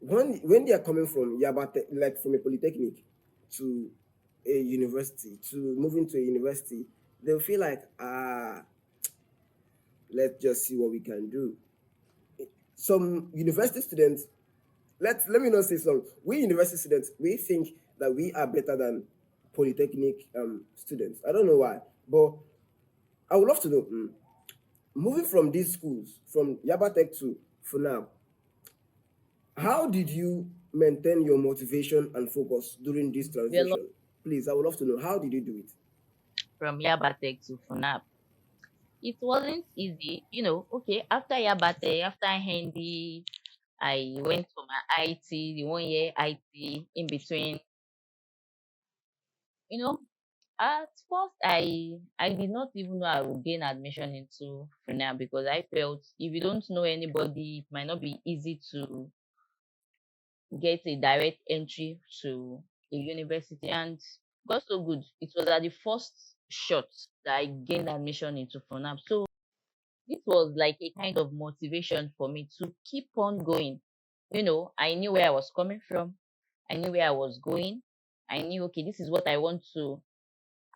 when they are coming from Yabate, like from a polytechnic to a university, to moving to a university, they'll feel like, let's just see what we can do. Some university students, let me not say some, we university students, we think that we are better than polytechnic students. I don't know why, but I would love to know, moving from these schools, from Yabatech to FUNAAB, how did you maintain your motivation and focus during this Develop transition? Please, I would love to know, how did you do it? from Yabatek to FUNAAB. It wasn't easy, okay, after Yabate, after Handy, I went for my IT, the 1 year IT in between. You know, at first I did not even know I would gain admission into FUNAAB because I felt if you don't know anybody, it might not be easy to get a direct entry to a university. And got so good. It was at the first shot that I gained admission into FUNAAB. So this was like a kind of motivation for me to keep on going. I knew where I was coming from. I knew where I was going. I knew, okay, this is what I want to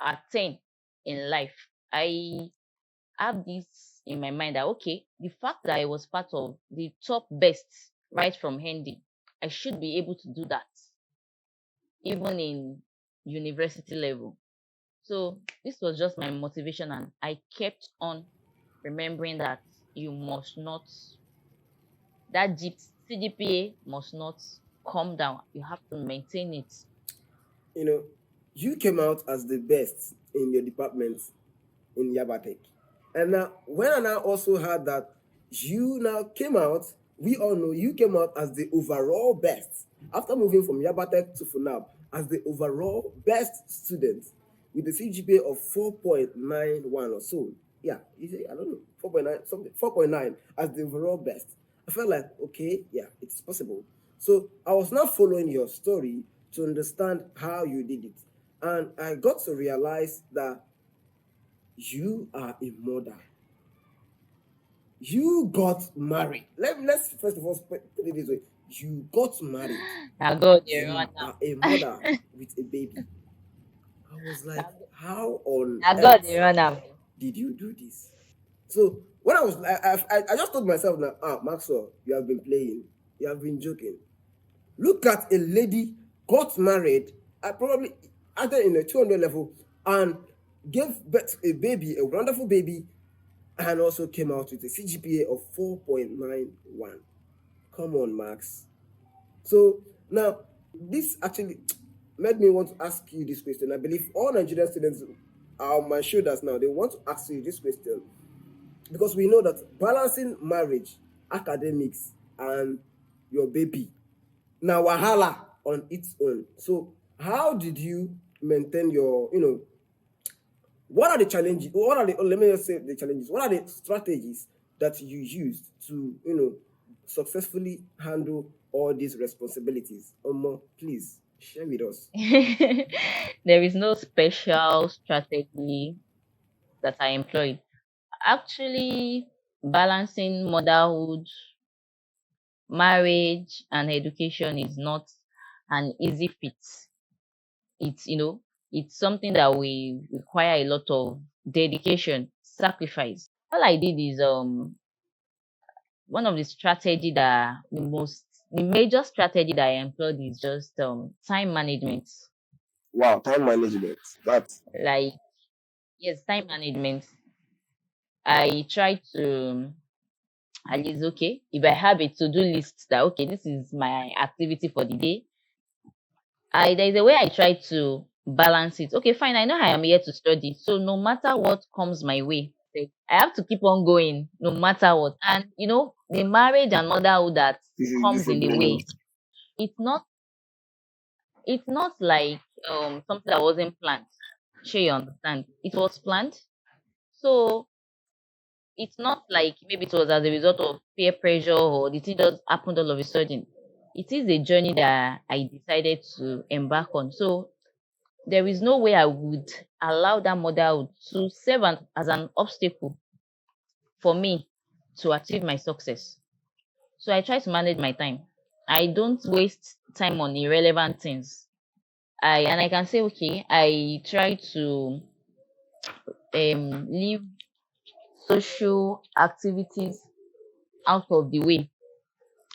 attain in life. I have this in my mind that, okay, the fact that I was part of the top best right from handy, I should be able to do that even in university level. So this was just my motivation, and I kept on remembering that you must not, that CGPA must not come down. You have to maintain it. You know, you came out as the best in your department in Yabatek. And now, when I now also heard that you now came out, we all know you came out as the overall best after moving from Yabatek to FUNAAB as the overall best student with a CGPA of 4.91 or so. Yeah, I don't know, 4.9, something, 4.9 as the overall best. I felt like, okay, yeah, it's possible. So I was now following your story to understand how you did it. And I got to realize that you are a mother. You got married. Let's first of all put it this way. You got married. Now God, you You run are now. a mother with a baby. I was like, how on Now God, you earth run now. did you do this? So when I was, I just told myself now, Maxwell, you have been playing, you have been joking. Look at a lady got married, probably either in a 200 level, and gave birth to a baby, a wonderful baby, and also came out with a CGPA of 4.91. Come on, Max. So now, this actually made me want to ask you this question. I believe all Nigerian students are on my shoulders now. They want to ask you this question because we know that balancing marriage, academics, and your baby, now wahala on its own. So how did you maintain your, what are the challenges? What are the, let me just say the challenges. What are the strategies that you used to, successfully handle all these responsibilities? Please share with us. There is no special strategy that I employed. Actually, balancing motherhood, marriage, and education is not an easy feat. It's something that we require a lot of dedication, sacrifice. All I did is one of the major strategy that I employed is just time management. Wow, time management. That's Like, yes, time management. I try to, at least, okay, if I have a to-do list that, okay, this is my activity for the day, there's a way I try to balance it. Okay, fine, I know I am here to study, so no matter what comes my way, like, I have to keep on going no matter what. And the marriage and motherhood that you comes should in the blame way, it's not it's not like something that wasn't planned. Sure, you understand. It was planned. So it's not like maybe it was as a result of peer pressure or the thing just happened all of a sudden. It is a journey that I decided to embark on. So there is no way I would allow that motherhood to serve as an obstacle for me to achieve my success. So I try to manage my time. I don't waste time on irrelevant things. I can say okay, I try to leave social activities out of the way.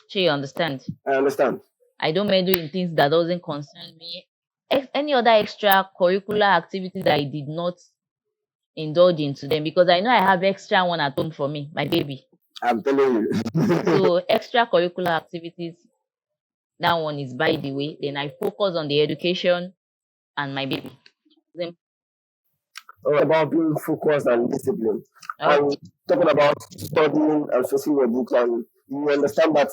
So you understand? I understand. I don't meddle in things that doesn't concern me. Any other extra curricular activities that I did not indulge into them because I know I have extra one at home for me, my baby. I'm telling you. So extracurricular activities, that one is by the way. Then I focus on the education and my baby. Then All about being focused and disciplined. okay, And talking about studying and facing your books, and you understand that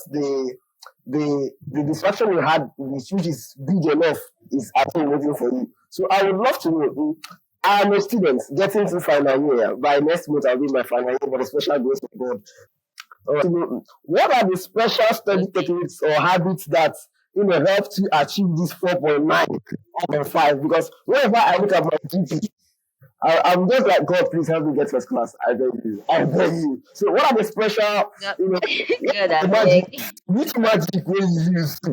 the distraction you had, which is big enough, is at home waiting for you. So I would love to know. I'm a student getting to final year. By next month, I'll be my final year by the special grace of God. To know, what are the special study okay. techniques or habits that help to achieve this 4.9 out of 5? Because whenever I look at my GP, I'm just like, God, please help me get first class. I beg you. I beg you. So, what are the special, God, what God, are I the magic, beg. which magic will you use to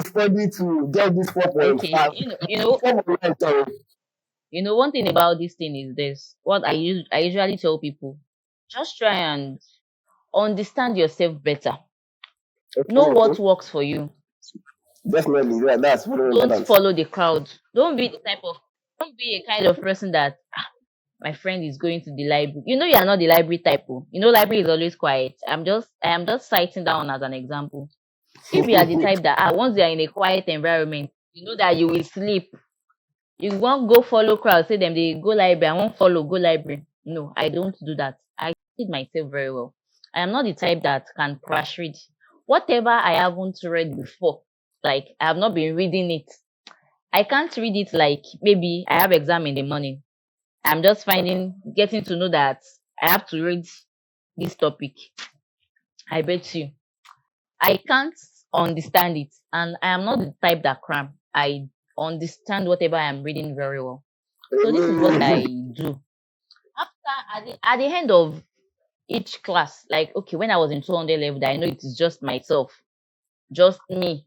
study to get this Okay, 4.5, you know, 4.9, sorry. one thing about this thing is this. What I usually tell people, just try and understand yourself better. Know Okay, what works for you. definitely. That's very Don't important. follow the crowd. Don't be a kind of person that my friend is going to the library. You know you are not the library type. Oh. You know library is always quiet. I am just citing that one as an example. If you are the type that once you are in a quiet environment, you know that you will sleep. You won't go follow crowd, say them they go library, I won't follow, go library. No, I don't do that. I feed myself very well. I am not the type that can crash read. Whatever I haven't read before, like I have not been reading it. I can't read it like maybe I have exam in the morning. I'm just getting to know that I have to read this topic. I bet you. I can't understand it. And I am not the type that cram. I understand whatever I am reading very well. So this is what I do. At the end of each class, like okay, when I was in 200 level, I know it is just myself, just me,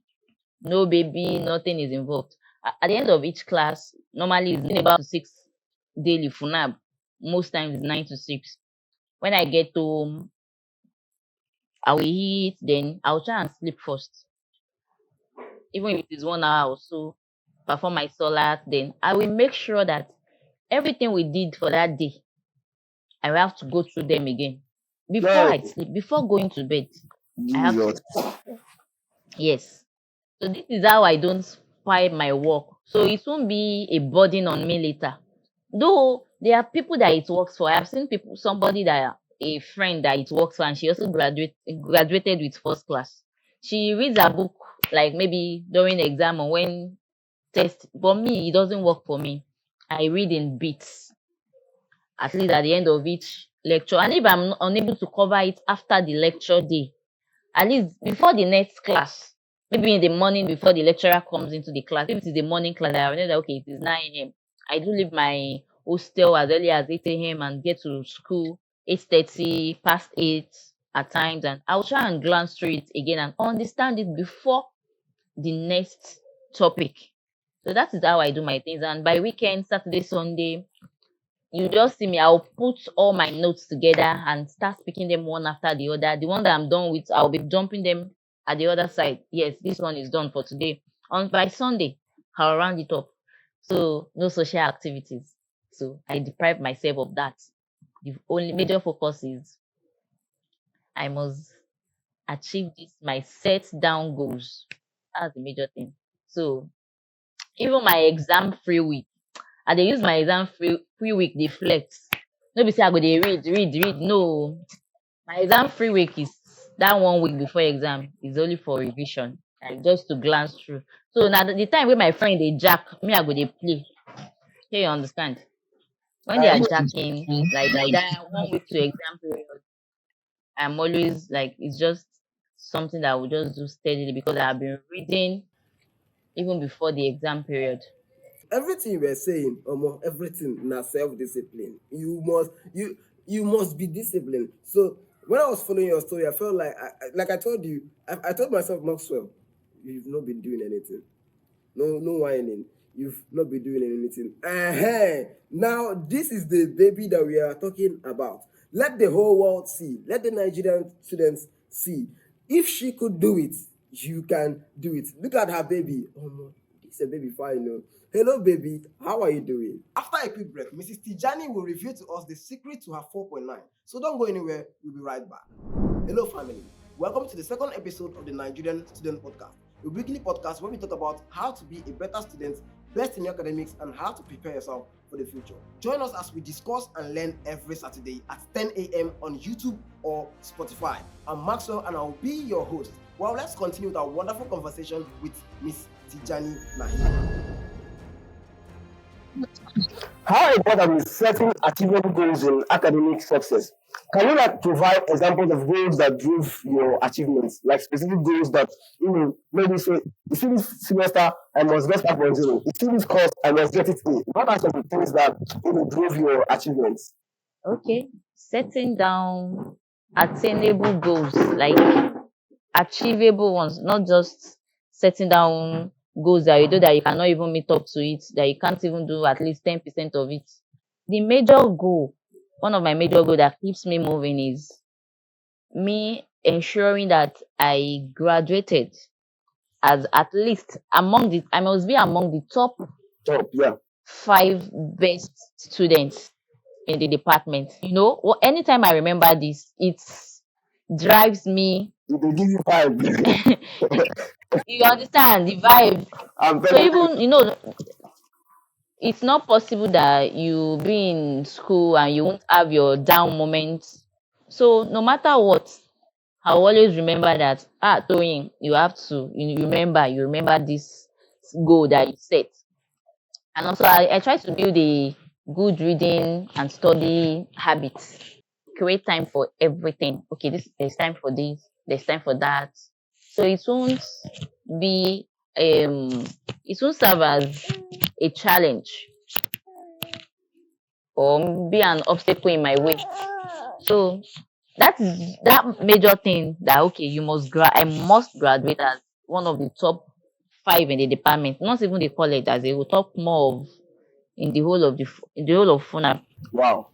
no baby, nothing is involved. At the end of each class, normally it's been about 6 daily FUNAAB. Most times it's 9 to 6. When I get home, I will eat, then I'll try and sleep first. Even if it is 1 hour or so, perform my solar, then I will make sure that everything we did for that day, I will have to go through them again. Before No, I sleep, before going to bed, I have to, Jesus. yes. So this is how I don't spoil my work. So it won't be a burden on me later. Though there are people that it works for. I've seen somebody that a friend that it works for, and she also graduated with first class. She reads a book like maybe during exam or when test. But me, it doesn't work for me. I read in bits, at least at the end of each lecture. And if I'm unable to cover it after the lecture day, at least before the next class, maybe in the morning before the lecturer comes into the class. If it is the morning class, I know that okay, it is 9 a.m. I do leave my hostel as early as 8 a.m. and get to school 8:30, past 8 at times, and I'll try and glance through it again and understand it before the next topic. So that is how I do my things. And by weekend, Saturday, Sunday, you just see me, I'll put all my notes together and start picking them one after the other. The one that I'm done with, I'll be dumping them at the other side. Yes, this one is done for today. On by Sunday, I'll round it up. So no social activities. So I deprive myself of that. The only major focus is I must achieve this my set down goals. That's the major thing. So even my exam free week, I dey use my exam free week dey flex. No be say I go dey read. No, my exam free week is that 1 week before exam is only for revision and just to glance through. So now the time wey my friend dey jack, me I go dey play. Shey you understand? When they I are know. jacking, like that 1 week to exam period, I'm always like it's just something that I will just do steadily because I have been reading even before the exam period. Everything you were saying, everything na self-discipline. You must be disciplined. So when I was following your story, I felt like I told you, I told myself, Maxwell, you've not been doing anything. No whining. You've not been doing anything. Now this is the baby that we are talking about. Let the whole world see. Let the Nigerian students see. If she could do it, you can do it. Look at her baby. Oh no, this is a baby fine. No. Hello, baby. How are you doing? After a quick break, Mrs. Tijani will reveal to us the secret to her 4.9. So don't go anywhere. We'll be right back. Hello, family. Welcome to the second episode of the Nigerian Student Podcast, a weekly podcast where we talk about how to be a better student, best in your academics, and how to prepare yourself for the future. Join us as we discuss and learn every Saturday at 10 a.m. on YouTube or Spotify. I'm Maxwell and I'll be your host. Well, let's continue with our wonderful conversation with Miss Tijani Mahima. How important is setting achievable goals in academic success? Can you provide examples of goals that drove your achievements, like specific goals that maybe say, you see this semester I must get 5.0, you see this course I must get it A. What are some of the things that drove your achievements? Okay, setting down attainable goals, like achievable ones, not just setting down goals that you know that you cannot even meet up to it, that you can't even do at least 10% of it. The major goal, one of my major goals that keeps me moving is me ensuring that I graduated as at least I must be among the top Yeah. 5 best students in the department. Anytime I remember this, it drives me. They give you 5. You understand the vibe. So even it's not possible that you be in school and you won't have your down moments. So no matter what, I always remember that Toyin, you have to you remember this goal that you set. And also I try to build a good reading and study habits. Create time for everything. Okay, there's time for this, there's time for that. So be it won't serve as a challenge or be an obstacle in my way. So that is that major thing that okay, I must graduate as one of the top 5 in the department, not even the college, as they will talk more of in the whole of FUNAAB. Wow.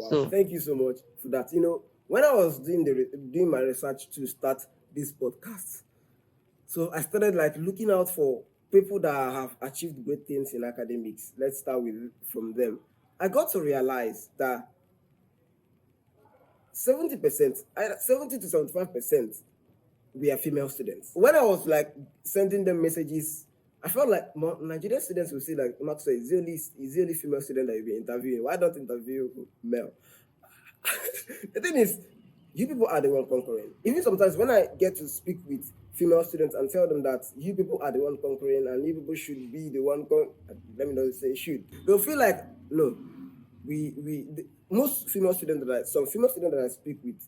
So thank you so much for that. When I was doing my research to start this podcast, so I started looking out for people that have achieved great things in academics. Let's start from them. I got to realize that 70% to 75% we are female students. When I was sending them messages, I felt like Nigerian students will say Maxwell is the only female student that you'll be interviewing. Why don't interview male? The thing is, you people are the one conquering. Even sometimes when I get to speak with female students and tell them that you people are the one conquering and you people should be the one let me not say should. They'll feel like, no, most female students some female students that I speak with,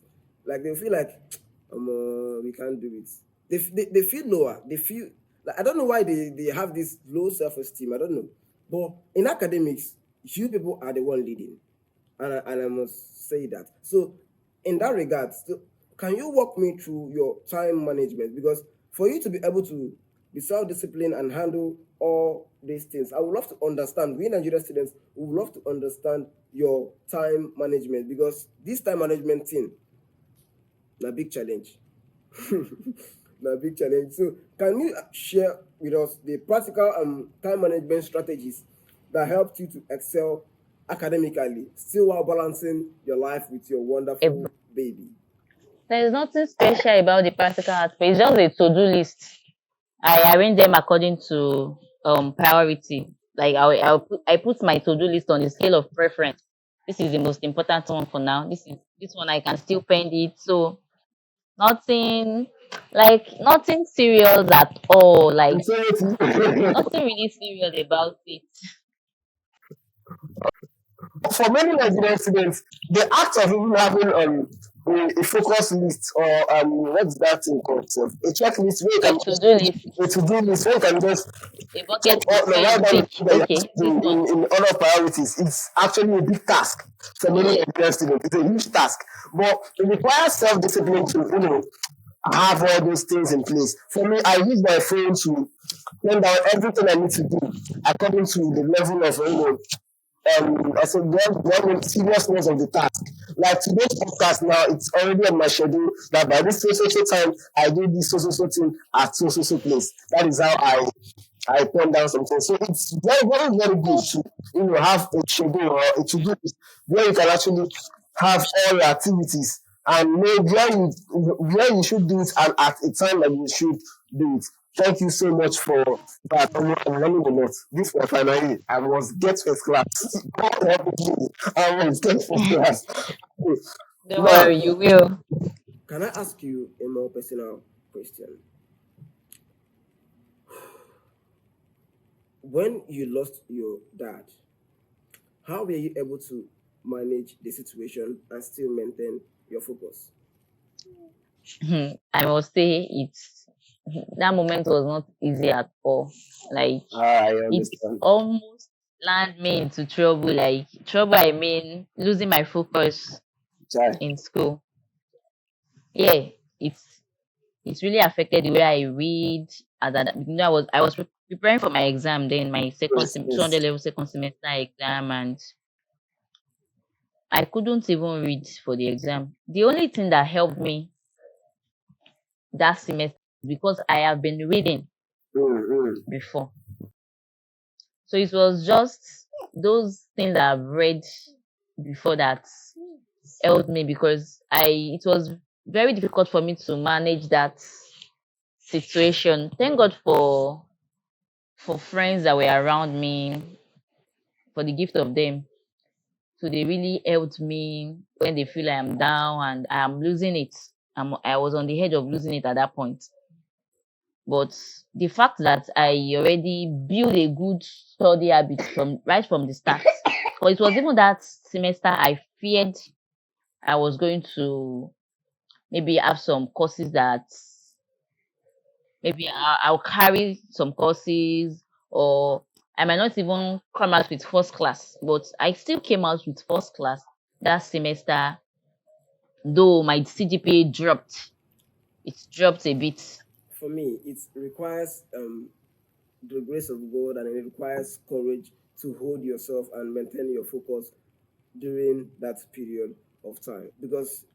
they'll feel like, we can't do it. They feel lower. They feel I don't know why they have this low self-esteem. I don't know. But in academics, you people are the one leading. And I must say that. So in that regard, can you walk me through your time management? Because for you to be able to be self-disciplined and handle all these things, I would love to understand. We Nigerian students would love to understand your time management, because this time management thing, a big challenge. A big challenge. So can you share with us the practical time management strategies that helped you to excel academically, still while balancing your life with your wonderful baby? There is nothing special about the practical aspect. It's just a to-do list. I arrange them according to priority. I put my to-do list on the scale of preference. This is the most important one for now. This one I can still pend it. So nothing serious at all. Nothing really serious about it. For many Nigerian students, the act of even having a focus list, or what's that thing called? Sef? A checklist where you A can just, to-do list, a to-do list where you can just a check bucket all, list no, where write you down the tick. thing that you have to Okay, do this one. in order of priorities. It's actually a big task for many Nigerian students. It's a huge task, but it requires self-discipline to, have all those things in place. For me, I use my phone to plan down everything I need to do according to the level of, I said the seriousness of the task. Like today's podcast now, it's already on my schedule that by this so time I do this so thing at so place. That is how I pen down something. So it's very good to have a schedule or a to-do list where you can actually have all your activities and know where you should do it and at a time that you should do it. Thank you so much for that. I'm learning a lot. This was finally I was get first class. God help me. I was get first class. Okay. Don't Now, worry, you will. Can I ask you a more personal question? When you lost your dad, how were you able to manage the situation and still maintain your focus? I must say it's that moment was not easy at all. Like I it understand. almost landed me into trouble. Like trouble, I mean losing my focus Chai. in school. Yeah, it's it's really affected the way I read. I was preparing for my exam then, my Yes, 200 yes. level second semester exam, and I couldn't even read for the exam. The only thing that helped me that semester is because I have been reading Mm. before. So it was just those things that I've read before that helped me, because it was very difficult for me to manage that situation. Thank God for friends that were around me, for the gift of them. So they really helped me when they feel I am down and I am losing it. I was on the edge of losing it at that point. But the fact that I already built a good study habit from the start, because it was even that semester I feared I was going to maybe have some courses that maybe I'll carry some courses, or I might not even come out with first class. But I still came out with first class that semester, though my CGPA dropped. It dropped a bit. For me, it requires the grace of God, and it requires courage to hold yourself and maintain your focus during that period of time, because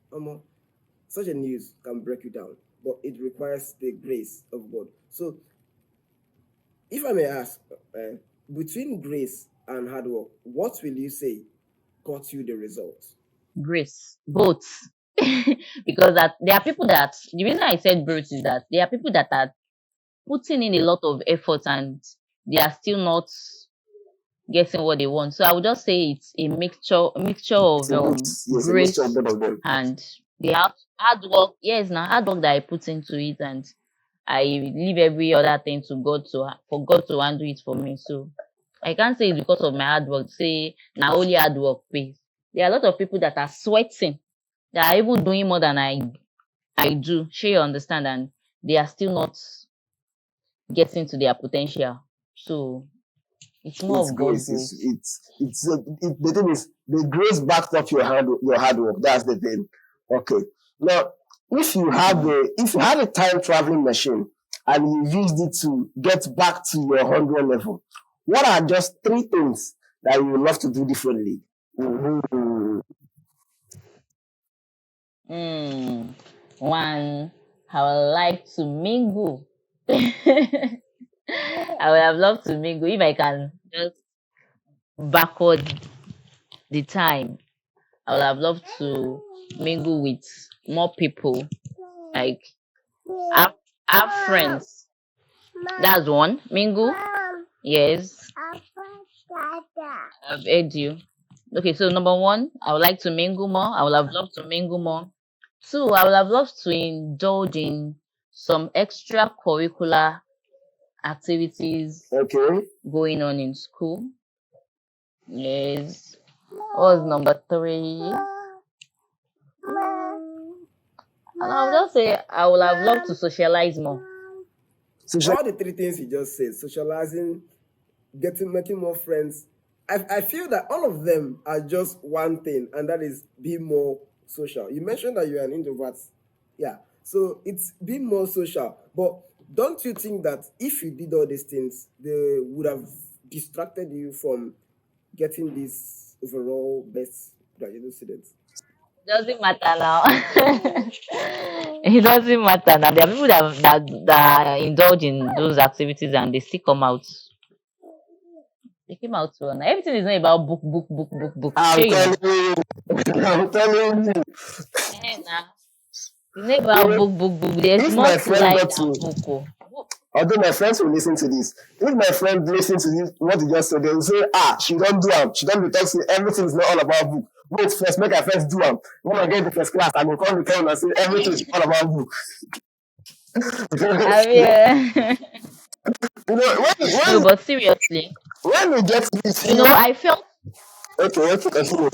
such a news can break you down, but it requires the grace of God. So, if I may ask, between grace and hard work, what will you say got you the results? Grace, both. Because that there are people that the reason I said both is that there are people that are putting in a lot of effort and they are still not getting what they want. So I would just say it's a mixture It's of a mix. Yes, a mixture of grace both of them. and the hard work. Yes, now hard work that I put into it, and I leave every other thing to God, for God to handle it for me. So I can't say it's because of my hard work. Say now only hard work pays. There are a lot of people that are sweating, that are even doing more than I do. Sure, you understand, and they are still not getting to their potential. So it's more It's of God's grace. grace. The thing is the grace backed up your hard work. That's the thing. Okay. Now, if you had a time traveling machine and you used it to get back to your 100 level, what are just three things that you would love to do differently? Mhm. One, I would like to mingle. I would have loved to mingle if I can just backward the time. I would have loved to mingle with more people, like have, have friends. That's one. Mingle. Yes, I've heard you. Okay, so number one, I would like to mingle more. I would have loved to mingle more. Two, I would have loved to indulge in some extracurricular activities Okay. going on in school. Yes. What was number three? And I'll just say I would have loved to socialize more. All the three things you just said, socializing, making more friends, I feel that all of them are just one thing, and that is being more social. You mentioned that you're an introvert. Yeah. So it's being more social. But don't you think that if you did all these things, they would have distracted you from getting this overall best graduate students? Doesn't matter now. It doesn't matter now. There are people that indulge in those activities and they still come out. They came out well. Now everything is not about book. I'm Sure, you know. telling you. I'm telling you. Nah. It's not about Even book. There's if more my to friend life got than to, book. Oh. although my friends will listen to this, if my friend listen to this, what you just said, they will say, she don't do am. She don't be talking. Everything is not all about book. Wait first, make her first do am. When I get the first class, I will come return and say everything is all about book. I mean, You know, no, but seriously, when we get to this, I felt, okay, continue.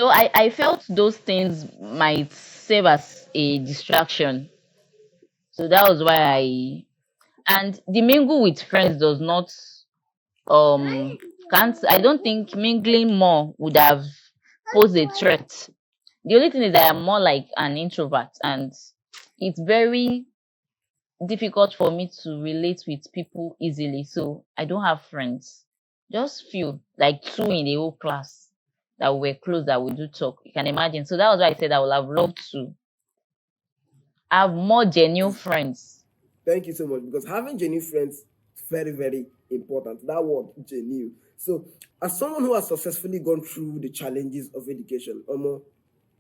I felt those things might serve as a distraction. So that was why and the mingle with friends does not can't I don't think mingling more would have posed a threat. The only thing is that I'm more like an introvert and it's very difficult for me to relate with people easily. So I don't have friends. Just few, like two in the whole class that were close that we do talk. You can imagine. So that was why I said I would have loved to have more genuine friends. Thank you so much, because having genuine friends is very, very important. That word, genuine. So, as someone who has successfully gone through the challenges of education,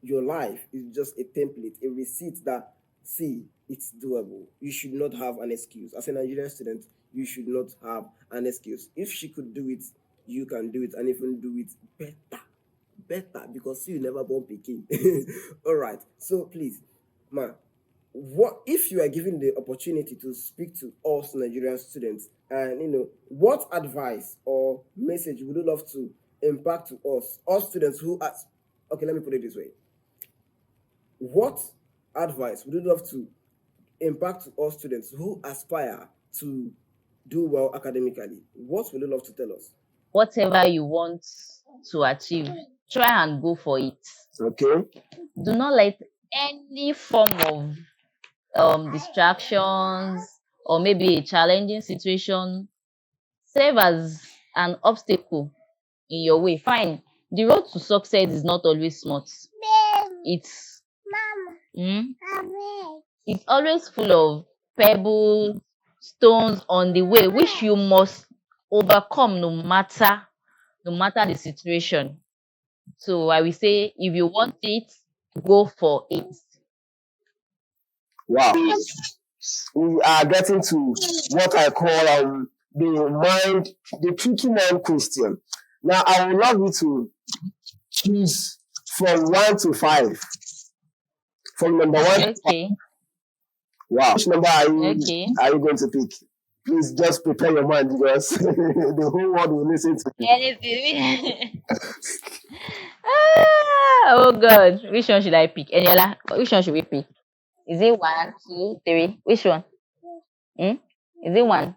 your life is just a template, a receipt that, see, it's doable. You should not have an excuse. As a Nigerian student, you should not have an excuse. If she could do it, you can do it, and even do it better, because you never born Peking. All right. So please, ma, what if you are given the opportunity to speak to us Nigerian students, and what advice or message would you love to impact to us, all students who are, okay, let me put it this way. What advice would you love to impact to all students who aspire to do well academically? What would you love to tell us? Whatever you want to achieve, try and go for it. Okay. Do not let any form of distractions or maybe a challenging situation serve as an obstacle in your way. Fine, the road to success is not always smooth. It's it's always full of pebbles, stones on the way, which you must overcome no matter the situation. So I will say, if you want it, go for it. Wow. We are getting to what I call the tricky mind question. Now, I would love you to choose from 1 to 5. From number 1 to 5. Okay. Wow. Which number are you Okay. going to pick? Please just prepare your mind, because the whole world will listen to you. Anything. Oh God. Which one should I pick? Eniola, which one should we pick? Is it 1, 2, 3? Which one? Is it 1?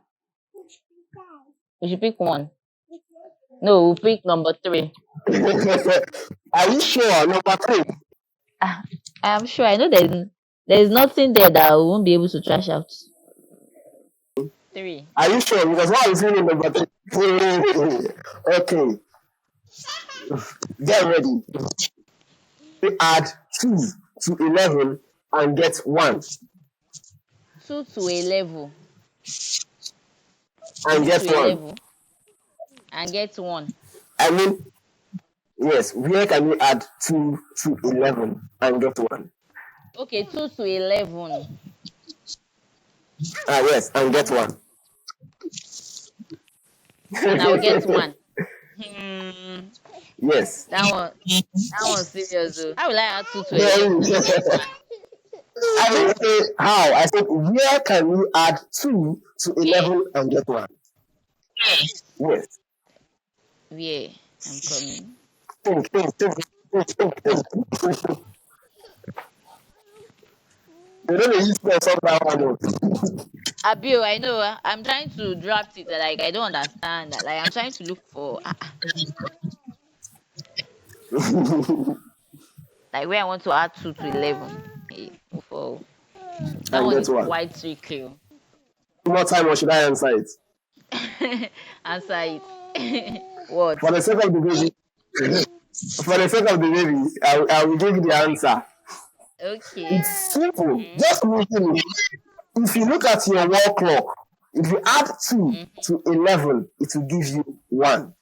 We should pick 1. No, we'll pick number 3. Are you sure? Number 3. I'm sure. I know there's nothing there that I won't be able to trash out. 3. Are you sure? Because what I'm saying in number 3. Okay. Get ready. We add 2 to 11 and get 1. 2 to a level. And 2 get to a 1. level. And get 1. I mean, yes, where can we add 2 to 11 and get 1? Okay, 2 to 11. Yes, and get 1. And I'll get 1. Yes. That one's serious though. How will I add 2 to 11 and get 1? I didn't say how. I said, where can we add 2 to 11 and get 1? Yes. Yeah, I'm coming. Think. You know they use to solve that one. Abio, I know. I'm trying to draft it. Like I don't understand. Like I'm trying to look for like where I want to add 2 to 11. Hey, for that And one get is one. quite tricky. One more time, or should I answer it? Answer it. What? For the sake of the baby, for the sake of the baby, I will give you the answer. Okay. It's simple. Just listen. If you look at your wall clock, if you add 2 to 11, it will give you 1.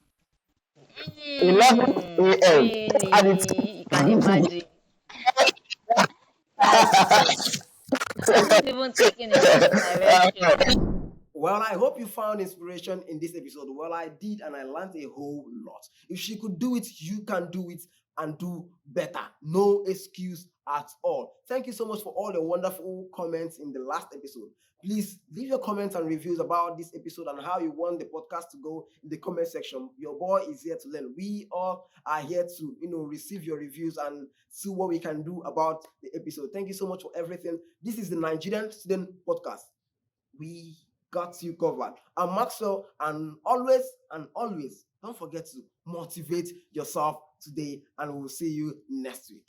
11 a.m. Add it. Really? You can imagine. That's not even taking a direction. Well, I hope you found inspiration in this episode. Well, I did, and I learned a whole lot. If she could do it, you can do it and do better. No excuse at all. Thank you so much for all the wonderful comments in the last episode. Please leave your comments and reviews about this episode and how you want the podcast to go in the comment section. Your boy is here to learn. We all are here to, receive your reviews and see what we can do about the episode. Thank you so much for everything. This is the Nigerian Student Podcast. We got you covered. I'm Maxwell, and always, don't forget to motivate yourself today, and we'll see you next week.